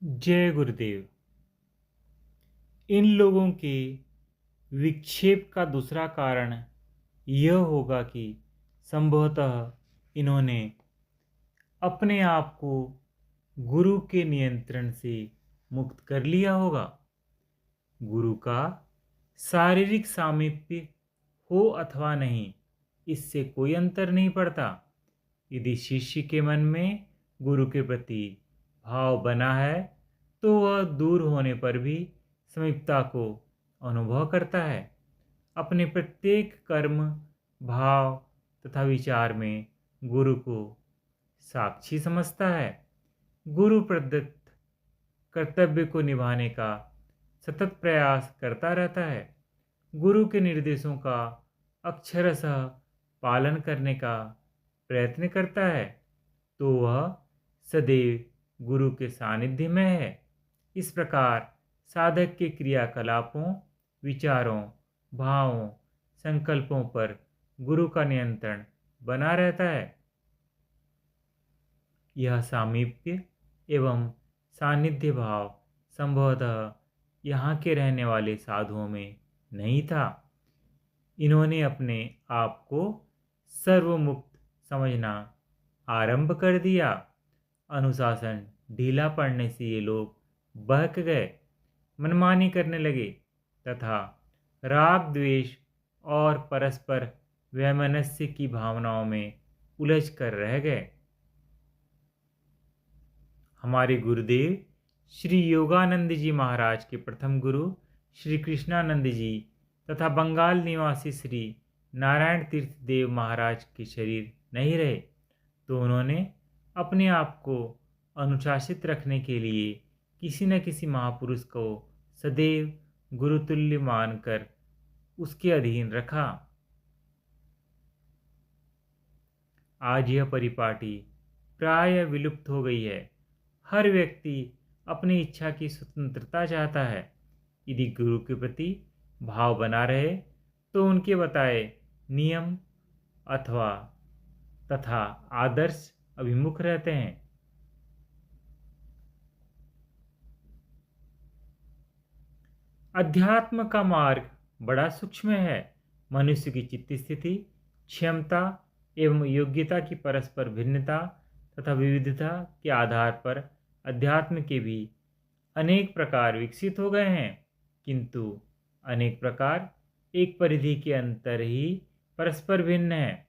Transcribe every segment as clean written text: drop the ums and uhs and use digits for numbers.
जय गुरुदेव। इन लोगों के विक्षेप का दूसरा कारण यह होगा कि संभवतः इन्होंने अपने आप को गुरु के नियंत्रण से मुक्त कर लिया होगा। गुरु का शारीरिक सामीप्य हो अथवा नहीं, इससे कोई अंतर नहीं पड़ता। यदि शिष्य के मन में गुरु के प्रति भाव बना है तो वह दूर होने पर भी समीपता को अनुभव करता है। अपने प्रत्येक कर्म, भाव तथा विचार में गुरु को साक्षी समझता है। गुरु प्रदत्त कर्तव्य को निभाने का सतत प्रयास करता रहता है। गुरु के निर्देशों का अक्षरशः पालन करने का प्रयत्न करता है, तो वह सदैव गुरु के सानिध्य में है। इस प्रकार साधक के क्रियाकलापों, विचारों, भावों, संकल्पों पर गुरु का नियंत्रण बना रहता है। यह सामीप्य एवं सानिध्य भाव संभवतः यहाँ के रहने वाले साधुओं में नहीं था। इन्होंने अपने आप को सर्वमुक्त समझना आरंभ कर दिया। अनुशासन ढीला पड़ने से ये लोग बहक गए, मनमानी करने लगे तथा राग, द्वेष और परस्पर वैमनस्य की भावनाओं में उलझ कर रह गए। हमारे गुरुदेव श्री योगानंद जी महाराज के प्रथम गुरु श्री कृष्णानंद जी तथा बंगाल निवासी श्री नारायण तीर्थ देव महाराज के शरीर नहीं रहे, तो उन्होंने अपने आप को अनुशासित रखने के लिए किसी न किसी महापुरुष को सदैव गुरुतुल्य मानकर उसके अधीन रखा। आज यह परिपाटी प्राय विलुप्त हो गई है। हर व्यक्ति अपनी इच्छा की स्वतंत्रता चाहता है। यदि गुरु के प्रति भाव बना रहे तो उनके बताए नियम अथवा तथा आदर्श अभिमुख रहते हैं। अध्यात्म का मार्ग बड़ा सूक्ष्म है। मनुष्य की चित्त स्थिति, क्षमता एवं योग्यता की परस्पर भिन्नता तथा विविधता के आधार पर अध्यात्म के भी अनेक प्रकार विकसित हो गए हैं, किंतु अनेक प्रकार एक परिधि के अंतर ही परस्पर भिन्न है।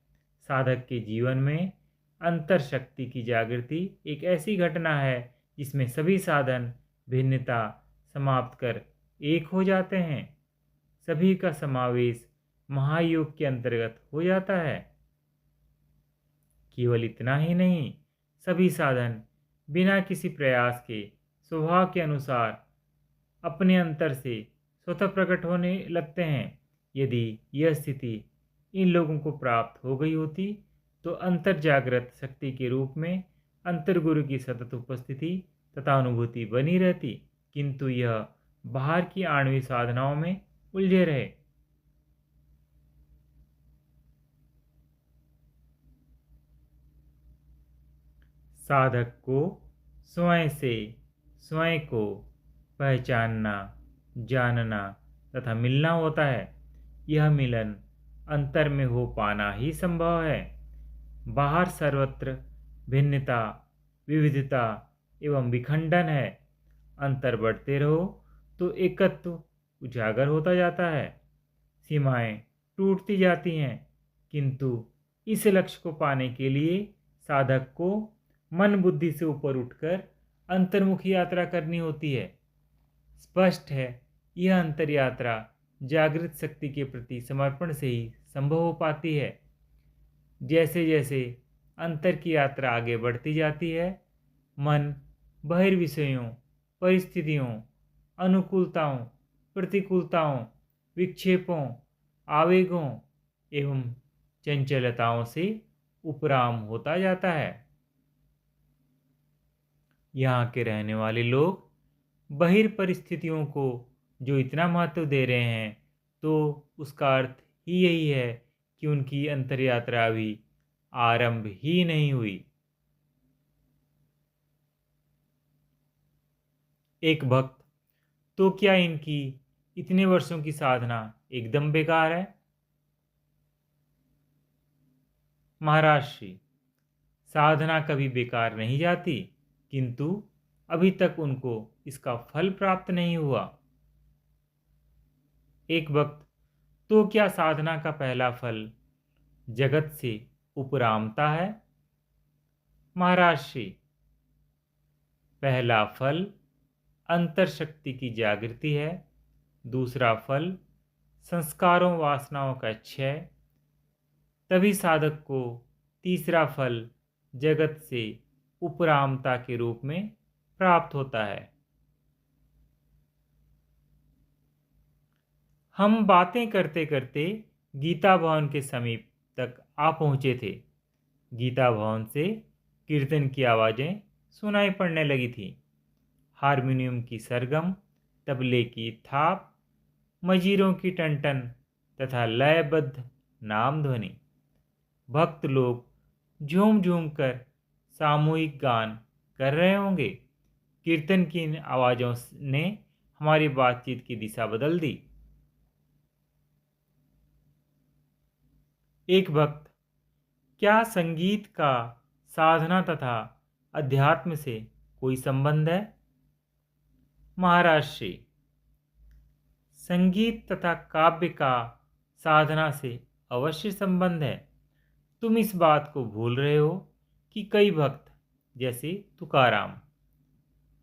साधक के जीवन में अंतर शक्ति की जागृति एक ऐसी घटना है जिसमें सभी साधन भिन्नता समाप्त कर एक हो जाते हैं। सभी का समावेश महायोग के अंतर्गत हो जाता है। केवल इतना ही नहीं, सभी साधन बिना किसी प्रयास के स्वभाव के अनुसार अपने अंतर से स्वतः प्रकट होने लगते हैं। यदि यह स्थिति इन लोगों को प्राप्त हो गई होती तो अंतर जागृत शक्ति के रूप में अंतर्गुरु की सतत उपस्थिति तथा अनुभूति बनी रहती, किंतु यह बाहर की आणविक साधनाओं में उलझे रहे। साधक को स्वयं से स्वयं को पहचानना, जानना तथा मिलना होता है। यह मिलन अंतर में हो पाना ही संभव है। बाहर सर्वत्र भिन्नता, विविधता एवं विखंडन है। अंतर बढ़ते रहो तो एकत्व उजागर होता जाता है, सीमाएं टूटती जाती हैं, किंतु इस लक्ष्य को पाने के लिए साधक को मन बुद्धि से ऊपर उठकर अंतर्मुखी यात्रा करनी होती है। स्पष्ट है, यह अंतर यात्रा जागृत शक्ति के प्रति समर्पण से ही संभव हो पाती है। जैसे जैसे अंतर की यात्रा आगे बढ़ती जाती है, मन बहिर्विषयों, परिस्थितियों, अनुकूलताओं, प्रतिकूलताओं, विक्षेपों, आवेगों एवं चंचलताओं से उपराम होता जाता है। यहाँ के रहने वाले लोग बहिर्परिस्थितियों को जो इतना महत्व दे रहे हैं, तो उसका अर्थ ही यही है कि उनकी अंतर यात्रा अभी आरंभ ही नहीं हुई। एक भक्त, तो क्या इनकी इतने वर्षों की साधना एकदम बेकार है? महाराज श्री, साधना कभी बेकार नहीं जाती, किंतु अभी तक उनको इसका फल प्राप्त नहीं हुआ। एक भक्त, तो क्या साधना का पहला फल जगत से उपरामता है? महाराज श्री, पहला फल अंतर शक्ति की जागृति है, दूसरा फल संस्कारों वासनाओं का क्षय, तभी साधक को तीसरा फल जगत से उपरामता के रूप में प्राप्त होता है। हम बातें करते करते गीता भवन के समीप तक आ पहुँचे थे। गीता भवन से कीर्तन की आवाज़ें सुनाई पड़ने लगी थी। हारमोनियम की सरगम, तबले की थाप, मजीरों की टनटन तथा लयबद्ध नाम ध्वनि। भक्त लोग झूम झूम कर सामूहिक गान कर रहे होंगे। कीर्तन की इन आवाज़ों ने हमारी बातचीत की दिशा बदल दी। एक भक्त, क्या संगीत का साधना तथा अध्यात्म से कोई संबंध है? महाराज श्री, संगीत तथा काव्य का साधना से अवश्य संबंध है। तुम इस बात को भूल रहे हो कि कई भक्त जैसे तुकाराम,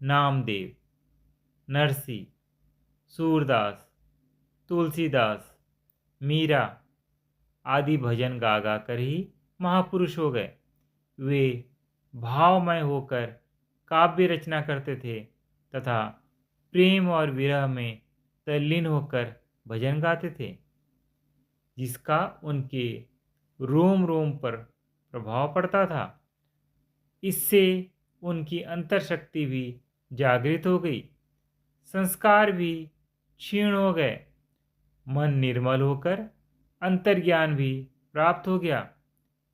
नामदेव, नरसी, सूरदास, तुलसीदास, मीरा आदि भजन गा गा कर ही महापुरुष हो गए। वे भावमय होकर काव्य रचना करते थे तथा प्रेम और विरह में तल्लीन होकर भजन गाते थे, जिसका उनके रोम रोम पर प्रभाव पड़ता था। इससे उनकी अंतर्शक्ति भी जागृत हो गई, संस्कार भी क्षीण हो गए, मन निर्मल होकर अंतर्ज्ञान भी प्राप्त हो गया।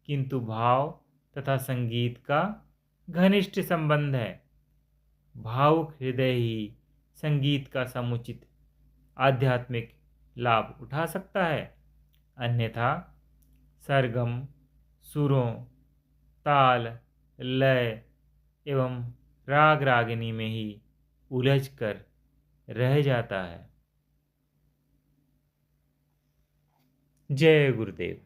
किंतु भाव तथा संगीत का घनिष्ठ संबंध है। भावुक हृदय ही संगीत का समुचित आध्यात्मिक लाभ उठा सकता है, अन्यथा सरगम, सुरों, ताल, लय एवं राग रागिनी में ही उलझकर रह जाता है। जय गुरुदेव।